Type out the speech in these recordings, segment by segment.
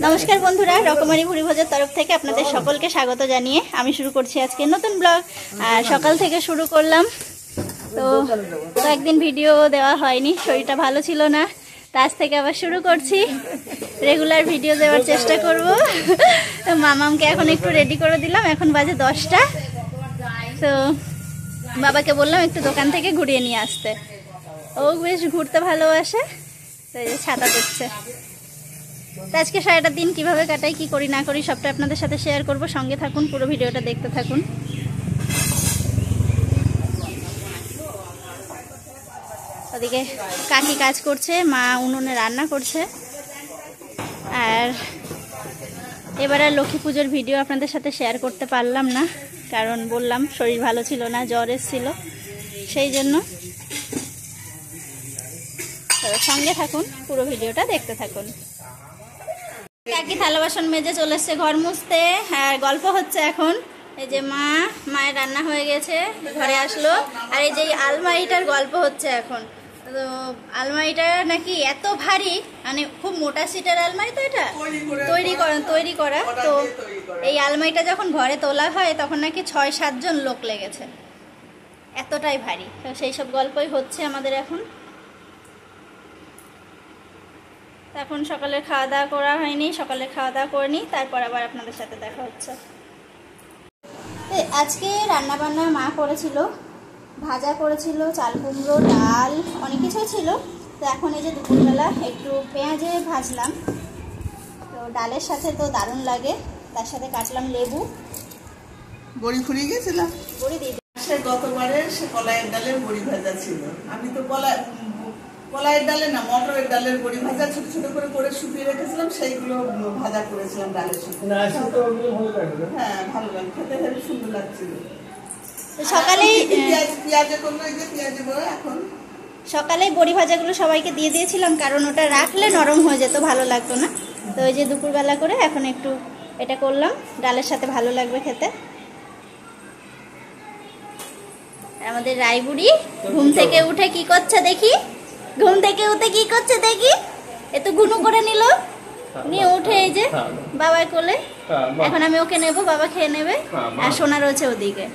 नमस्कार बंधुरा रकमारी भुरी भोजের तरफ থেকে আপনাদের সকলকে স্বাগত জানিয়ে আমি শুরু করছি আজকে নতুন ব্লগ। আর সকাল থেকে শুরু করলাম, তো একদিন ভিডিও দেওয়া হয়নি, শরীরটা ভালো ছিল না, তো আজ থেকে আবার শুরু করছি, রেগুলার ভিডিও দেওয়ার চেষ্টা করব। তো মামামকে এখন একটু রেডি করে দিলাম, এখন বাজে 10টা। তো বাবাকে বললাম একটু দোকান থেকে ঘুরিয়ে নিয়ে আসতে, ও বেশ ঘুরতে ভালোবাসে, তো এই যে ছাতা দিচ্ছে। তো আজকে সারাটা দিন কিভাবে কাটাই, কি করি না করি সবটা আপনাদের সাথে শেয়ার করব, সঙ্গে থাকুন, পুরো ভিডিওটা দেখতে থাকুন। ওদিকে কাকি কাজ করছে, মা উনুনে রান্না করছে। আর এবার আর লক্ষ্মী পুজোর ভিডিও আপনাদের সাথে শেয়ার করতে পারলাম না, কারণ বললাম শরীর ভালো ছিল না, জ্বর এসেছিল, সেই জন্য। সঙ্গে থাকুন, পুরো ভিডিওটা দেখতে থাকুন। কাকি থালা বাসন মেজে চলে এসছে ঘর মুছতে, আর গল্প হচ্ছে এখন। এই যে মায়ের রান্না হয়ে গেছে, ঘরে আসলো, আর এই যে আলমারিটার গল্প হচ্ছে এখন। তো আলমারিটা নাকি এত ভারী, মানে খুব মোটা সিটের আলমারি, তো এটা তৈরি করা। তো এই আলমারিটা যখন ঘরে তোলা হয় তখন নাকি 6-7 জন লোক লেগেছে, এতটাই ভারী। তো সেই সব গল্পই হচ্ছে আমাদের এখন। এখন সকালে খাওয়া দাওয়া করা হয়নি, সকালে খাওয়া দাওয়া করে নিই, তারপর আবার আপনাদের সাথে দেখা হচ্ছে। আজকে রান্না বান্না মা করেছিল, ভাজা করেছিল, চাল কুমড়ো, ডাল, অনেক কিছুই ছিল। তো এখন এই যে দুপুরবেলা একটু পেঁয়াজে ভাজলাম, তো ডালের সাথে তো দারুণ লাগে, তার সাথে কাটলাম লেবু। বড়ি ফুরিয়ে গেছিলাম, বড়ি দিয়ে গতবারে সে কলাইয়ের ডালের বড়ি ভাজা ছিল। আমি তো কলাইয়ের ডালে না, মটরের ডালের বড়ি ভাজা ছোট ছোট করে শুকিয়ে রেখেছিলাম, সেইগুলো ভাজা করেছিলাম ডালের সাথে। হ্যাঁ, ভালো লাগে খেতে, হেবি সুন্দর লাগছিল। সকালেই পেঁয়াজে করলো, এই যে পেঁয়াজে করে এখন সকালেই বড়ি ভাজাগুলো সবাইকে দিয়ে দিয়েছিলাম, কারণ ওটা রাখলে নরম হয়ে যেত, ভালো লাগতো না। তো ওই যে দুপুরবেলা করে এখন একটু এটা করলাম, ডালের সাথে ভালো লাগবে খেতে। আমাদের রায়বুড়ি ঘুম থেকে উঠে কি করছে দেখি, ঘুম থেকে উঠে কি করছে দেখি, এত গুনু করে নিল, নিয়ে উঠে এই যে বাবার কোলে। এখন আমি ওকে নেব, বাবা খেয়ে নেবে, আর সোনা রয়েছে ওদিকে।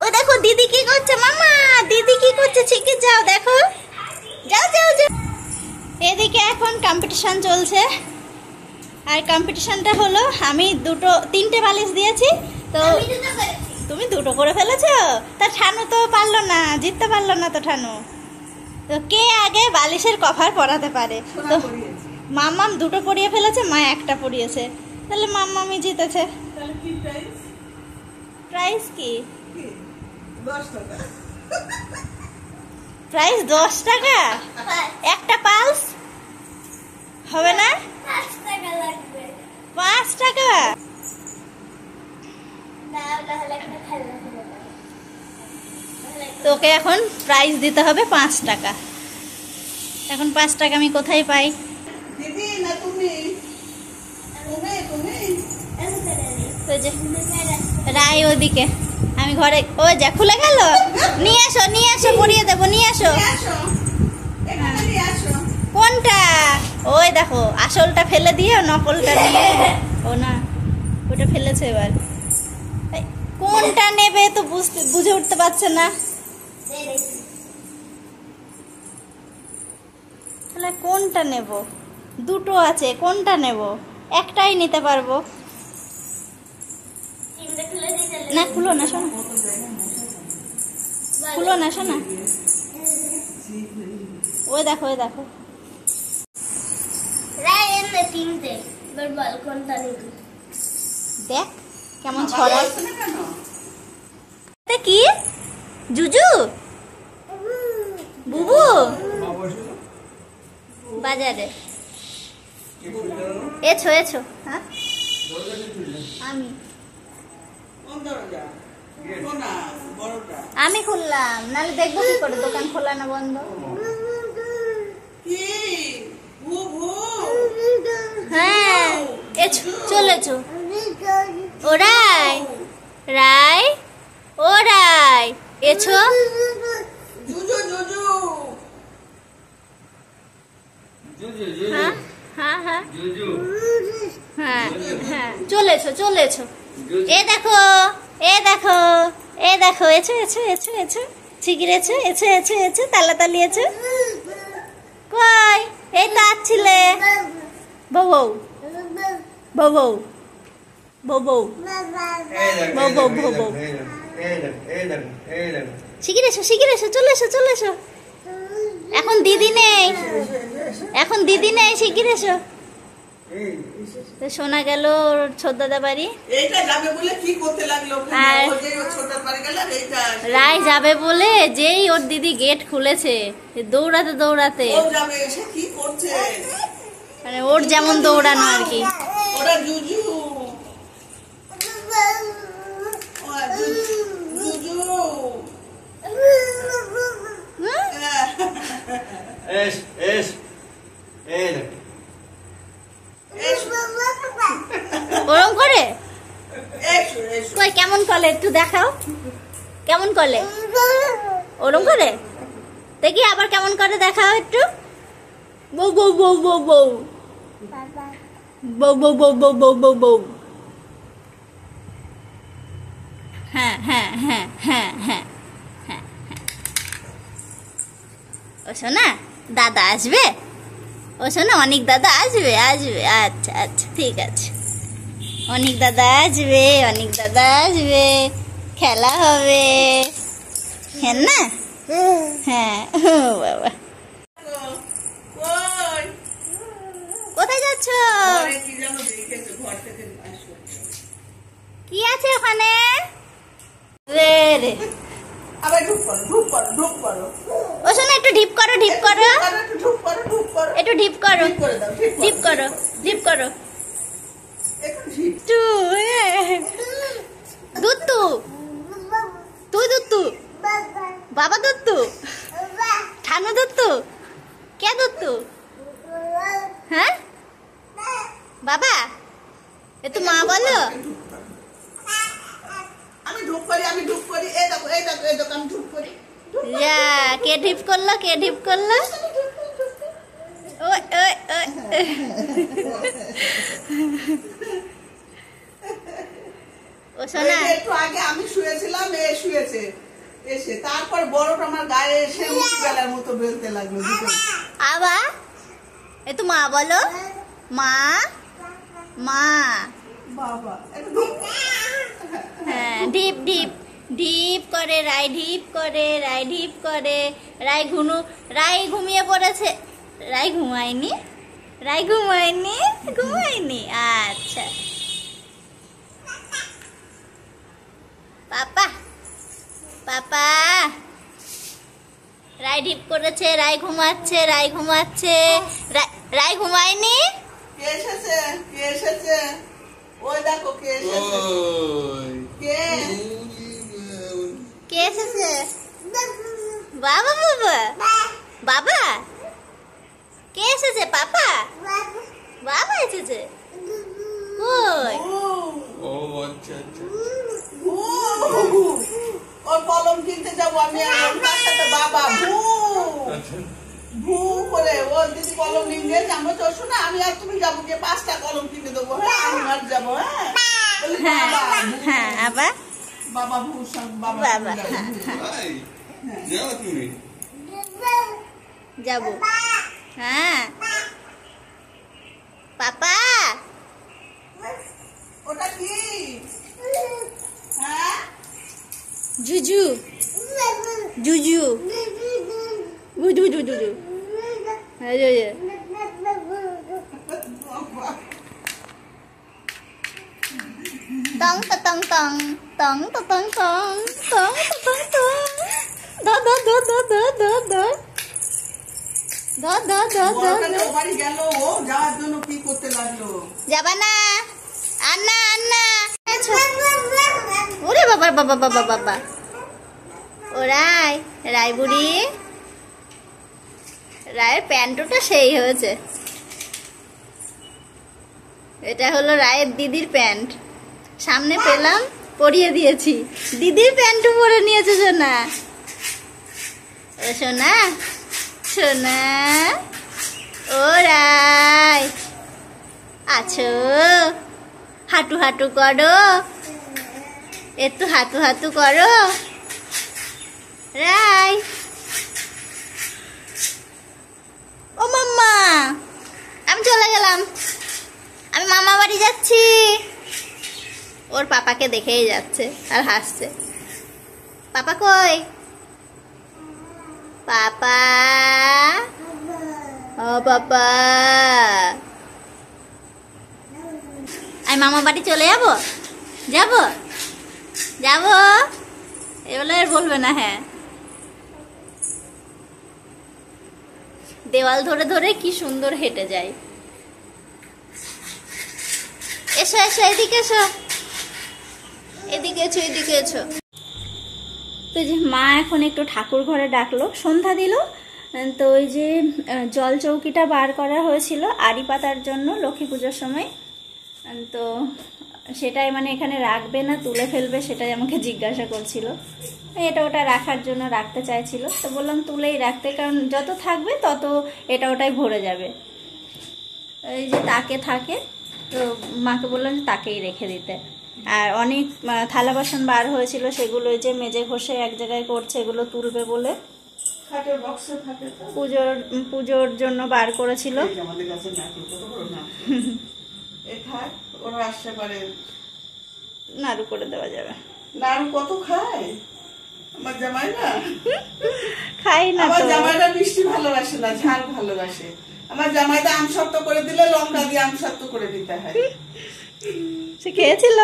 ও দেখো দিদি কি করছে, মামা দিদি কি করছে, শিখে যাও, দেখো, যাও যাও যাও। এদিকে এখন কম্পিটিশন চলছে, আর কম্পিটিশনটা হলো আমি 3টে বালিশ দিয়েছি, তো তুমি 2টো করে ফেলেছো। তা ঠানু তো পারলো না, জিততে পারলো না তো ঠানু। তো কে আগে বালিশের কভার পরাতে পারে, তো মাম্মাম 2টো পরিয়ে ফেলেছে, মা 1টা পরিয়েছে, তাহলে মাম্মামই জিতেছে। প্রাইস কি? 10 টাকা। প্রাইস 10 টাকা? একটা পালস হবে না? 5 টাকা লাগবে। 5 টাকা? তোকে এখন প্রাইস দিতে হবে 5 টাকা। এখন 5 টাকা আমি কোথায় পাই? দিদি না তুমি? তো যে রায় ওদিকে, আমি ঘরে, ও যা খুলে গেল, নিয়ে আসো পরিয়ে দেবো, নিয়ে আসো। কোনটা? ওই দেখো, আসলটা ফেলে দিয়ে নকলটা নিয়ে, ও না ওটা ফেলেছে। এবার কোনটা নেবে তো বুঝে উঠতে পারছে না, তাহলে কোনটা নেব? 2টো আছে, কোনটা নেব? একটাই নিতে পারবো না। খুলো না শোনা, খুলো না শোনা, ওই দেখো দেখ কেমন ছড়া। কি জুজু বুবু বাজারে এছো। হ্যাঁ আমি খুললাম, নাহলে দেখবো কি করে, দোকান খোলা না বন্ধ। হ্যাঁ চলেছো। ও রায় ও রায় এছো। হ্যাঁ হ্যাঁ হ্যাঁ হ্যাঁ হ্যাঁ চলে এসো চলে এসো। এ দেখো এ দেখো এ দেখো এছো এছো এছো এছো শিগগির এছো এছো এছো এছো তাড়াতাড়ি এছো। কই এই তো আসছিলে বউ বউ বউ বউ বউ বউ বউ বউ বউ শিগগির এসো চলে এসো চলে এসো। এখন দিদি নেই এখন দিদি নেই শিগগির এসো। তো শোনা গেল ওর ছোটদাদা বাড়ি এইটা যাবে বলে কি করতে লাগলো আর ও যে ওর ছোটার বাড়ি গেল এইটা রায় যাবে বলে যেই ওর দিদি গেট খুলেছে দৌড়াতে দৌড়াতে ও যাবে এসে কি করছে মানে ওর যেমন দৌড়ানো আর কি। ওরা জুজু ওরা জুজু হুম? এস এস এই দেখ ওরম করে এসো এসো কই কেমন কলে একটু দেখাও কেমন কলে ওরম করে দেখি আবার কেমন করে দেখাও একটু। বউ বউ বউ বউ বউ বউ বউ বউ বউ বউ বউ বউ হ্যাঁ হ্যাঁ হ্যাঁ হ্যাঁ হ্যাঁ হ্যাঁ ও শোনা দাদা আসবে ও শোনা অনেক দাদা আসবে আসবে আচ্ছা আচ্ছা ঠিক আছে অনেক দাদা আসবে অনেক দাদা আসবে খেলা হবে হ্যাঁ না হ্যাঁ ও বাবা কই কোথায় যাচ্ছ ঘরে কি যেন দেখেছো ঘর থেকে আসো কি আছে ওখানে রে রে আবার ঢুক করো ঢুক করো ঢুক করো ও শোনা একটু ঢিপ করো ঢিপ করো একটু ঢুক করো ঢুক করো একটু ঢিপ করো ঠিক করে দাও ঠিক ঢিপ করো ঢিপ করো একটু ঠিক একটু দুত্তু তুই দুত্তু বাবা দুত্তু ঠানু দুত্তু কে দুত্তু হ্যাঁ বাবা এ তো মা বলো আমি ঢুক করি এই দেখো আমি ঢুক করি যা কে ঢিপ করলো কে ঢিপ করলো ওই ওই ওই ও শোনা এই যে একটু আগে আমি শুয়েছিলাম এ শুয়েছে এসে তারপর বড়টা আমার গায়ে এসে উঠে গেলার মতো বেলতে লাগলো দুটো আবা এ তো মা বলো মা মা বাবা একটু ঢুক হ্যাঁ ঢিপ ঢিপ ঢিপ করে রায় ঢিপ করে রায় ঢিপ করে রায় ঘুমিয়ে পড়েছে রায় ঘুমায়নি ঘুমায়নি আচ্ছা পাপা পাপা রায় ঢিপ করেছে রায় ঘুমাচ্ছে রায় ঘুমায়নি কে এসেছে ওই দেখো কে এসেছে কে কে এসেছে বাবা বাবা বাবা কে এসেছে পাপা বাবা এসেছে কই ও আচ্ছা আচ্ছা ওর কলম কিনতে যাবো আমি আর তার সাথে বাবা ভু করে ওর দিদি কলম নিয়ে গেছে আমরা তো শোনা আমি আর তুমি যাবো গিয়ে 5টা কলম কিনে দেবো হ্যাঁ আমি আর যাবো হ্যাঁ বলি হ্যাঁ বাবা হ্যাঁ আবার বাবা ভু বাবা বাবা যাবো। ভাই যাও তুমি যাবো হ্যাঁ পাপা ওটা কি হ্যাঁ জুজু জুজু বুজু জুজু হ্যাঁ tong ta tong tong tong ta tong tong tong ta tong tong da da da da da da da da da da da বড়টা ও বাড়ি গেল ও যাওয়ার জন্য কি করতে লাগলো যাবা না আন্না আন্না ওরে বাবা বাবা বাবা বাবা ও রায় বুড়ি রায়ের প্যান্টটা সেই হয়েছে এটা হলো রায়ের দিদির প্যান্ট সামনে পেলাম পরিয়ে দিয়েছি দিদির প্যান্টও পরে নিয়েছে সোনা ও সোনা সোনা ও ও রাই আছো, হাঁটু হাঁটু করো, একটু হাঁটু হাঁটু করো রাই। ও মাম্মা, আমি চলে গেলাম, আমি মামা বাড়ি যাচ্ছি। ওর পাপাকে দেখেই যাচ্ছে আর হাসছে। পাপা কই? পাপা, ও পাপা, আমি মামা বাড়ি চলে যাবো, যাবো যাবো, এগুলো আর বলবে না। হ্যাঁ, দেওয়াল ধরে ধরে কি সুন্দর হেঁটে যায়। এসো এসো, এদিকে এসো, এদিকে এসো, এদিকে এসো। তো যে মা এখন একটু ঠাকুর ঘরে ডাকলো, সন্ধ্যা দিল। তো ওই যে জল চৌকিটা বার করা হয়েছিল আড়ি পাতার জন্য লক্ষ্মী পুজোর সময়, তো সেটাই মানে এখানে রাখবে না তুলে ফেলবে সেটাই আমাকে জিজ্ঞাসা করছিল। এটা ওটা রাখার জন্য রাখতে চাইছিল, তো বললাম তুলেই রাখতে, কারণ যত থাকবে তত এটা ওটাই ভরে যাবে। এই যে তাকে থাকে, তো মাকে বললাম যে তাকেই রেখে দিতে। আর অনেক থালা বাসন বার হয়েছিল, সেগুলো ওই যে মেজে ঘষে এক জায়গায় করছে, এগুলো তুলবে বলে পুজোর জন্য বার করেছিল। নাড়ু করে দেওয়া যাবে। নাড়ু কত খায় আমার জামাই না? খাই না, আমার জামাইটা মিষ্টি ভালোবাসে না, ঝাল ভালোবাসে। আমার জামাইটা আমসত্ব করে দিলে লঙ্কা দিয়ে আমসত্ব করে দিতে হয়। সে খেয়েছিল?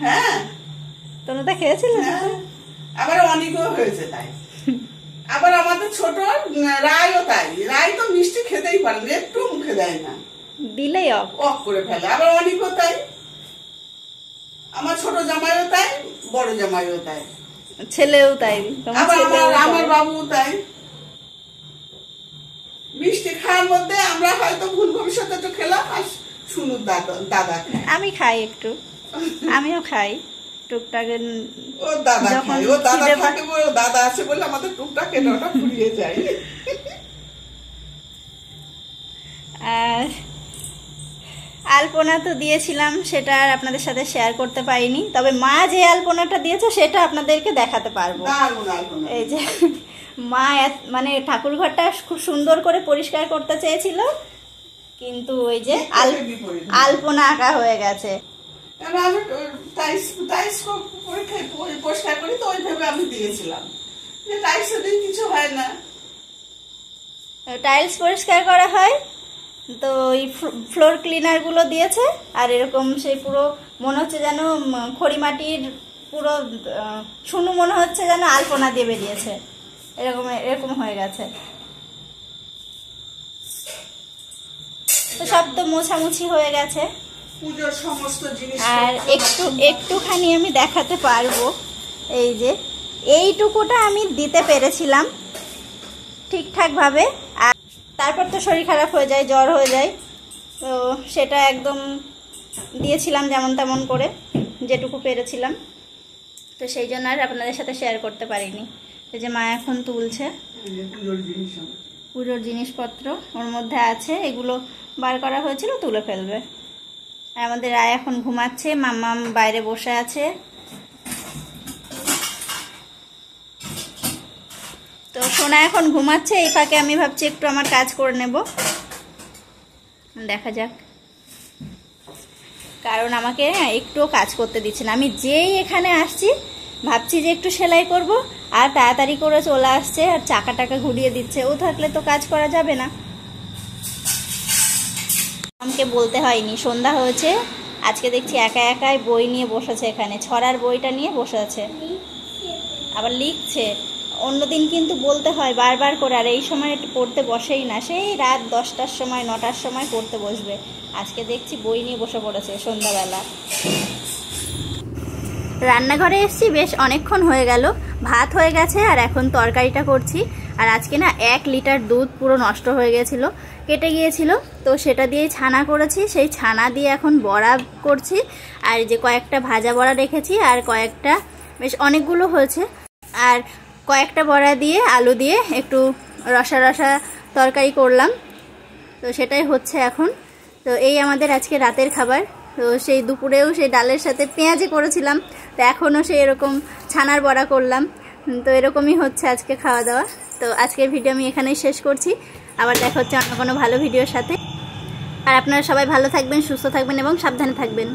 হ্যাঁ, তোমরা খেয়েছিল? আবার অনেকও হয়েছে তাই। আবার আমাদের ছোট রায়ও তাই, রায় তো মিষ্টি খেতেই পারে না, একটু মুখে দেয় না, দিলেই অফ করে ফেলে। আবার অনেকও তাই, আমার ছোট জামাইও তাই, বড় জামাইও তাই, ছেলেও তাই, আমার বাবু তাই। মিষ্টি খাওয়ার মধ্যে আমরা হয়তো ভুল ভবিষ্যতে একটু খেলাম, আর শুনুন দাদা আমি খাই একটু, আমিও খাই টুকটাক। ও দাদা খায়, ও দাদা থাকে বলে, দাদা আছে বলে আমাদের টুকটাক এটা ফুরিয়ে যায়। আর আলপনা তো দিয়েছিলাম, সেটা আর আপনাদের সাথে শেয়ার করতে পারিনি, তবে মা যে আলপনাটা দিয়েছে সেটা আপনাদেরকে দেখাতে পারবো। এই যে মা মানে ঠাকুর ঘরটা খুব সুন্দর করে পরিষ্কার করতে চেয়েছিল, কিন্তু ওই যে আলপনা আঁকা হয়ে গেছে। আমি টাইলস পরিষ্কার করি তো ওইভাবে আমি দিয়েছিলাম, যে টাইলসের দিন কিছু হয় না। টাইলস পরিষ্কার করা হয় তো ওই ফ্লোর ক্লিনার গুলো দিয়েছে, আর এরকম সেই পুরো মনে হচ্ছে যেন খড়িমাটির পুরো শুনু মনে হচ্ছে যেন আলপনা দিয়ে বেরিয়েছে, এরকম হয়ে গেছে। তো সব তো মোছামুছি হয়ে গেছে, পুজোর সমস্ত জিনিস। আর একটুখানি আমি দেখাতে পারবো, এই যে এইটুকুটা আমি দিতে পেরেছিলাম ঠিকঠাক ভাবে, আর তারপর তো শরীর খারাপ হয়ে যায়, জ্বর হয়ে যায়, তো সেটা একদম দিয়েছিলাম যেমন তেমন করে যেটুকু পেরেছিলাম, তো সেই জন্য আর আপনাদের সাথে শেয়ার করতে পারিনি। এই যে মা এখন তুলছে পুজোর জিনিসপত্র, ওর মধ্যে আছে, এগুলো বার করা হয়েছিল, তুলে ফেলবে। আর আমাদের রায় এখন ঘুমাচ্ছে, মাম্মাম বাইরে বসে আছে। তো সোনা এখন ঘুমাচ্ছে, এই ফাঁকে আমি ভাবছি একটু আমার কাজ করে নেব, দেখা যাক, কারণ আমাকে একটুও কাজ করতে দিচ্ছে না। আমি যেই এখানে আসছি ভাবছি যে একটু সেলাই করব, আর তাড়াতাড়ি করে চলে আসছে আর চাকা টাকা ঘুরিয়ে দিচ্ছে। ও থাকলে তো কাজ করা যাবে না। আমাকে বলতে হয়নি, সন্ধ্যা হয়েছে, আজকে দেখছি একা একাই বই নিয়ে বসেছে, এখানে ছড়ার বইটা নিয়ে বসে আছে, আবার লিখছে। অন্যদিন কিন্তু বলতে হয় বারবার করে, আর এই সময় একটু পড়তে বসেই না, সেই রাত 10টার সময় 9টার সময় পড়তে বসবে। আজকে দেখছি বই নিয়ে বসে পড়েছে সন্ধ্যাবেলা। রান্নাঘরে এসছি, বেশ অনেকক্ষণ হয়ে গেল, ভাত হয়ে গেছে আর এখন তরকারিটা করছি। আর আজকে না 1 লিটার দুধ পুরো নষ্ট হয়ে গেছিলো, কেটে গিয়েছিল, তো সেটা দিয়েই ছানা করেছি। সেই ছানা দিয়ে এখন বড়া করছি, আর যে কয়েকটা ভাজা বড়া রেখেছি, আর কয়েকটা বেশ অনেকগুলো হয়েছে, আর কয়েকটা বড়া দিয়ে আলু দিয়ে একটু রসা রসা তরকারি করলাম। তো সেটাই হচ্ছে এখন। তো এই আমাদের আজকে রাতের খাবার। তো সেই দুপুরেও সেই ডালের সাথে পেঁয়াজি করেছিলাম, তো এখনও সেই এরকম ছানার বড়া করলাম। তো এরকমই হচ্ছে আজকে খাওয়া দাওয়া। তো আজকের ভিডিও আমি এখানেই শেষ করছি, আবার দেখা হচ্ছে অন্য কোনো ভালো ভিডিওর সাথে। আর আপনারা সবাই ভালো থাকবেন, সুস্থ থাকবেন এবং সাবধানে থাকবেন।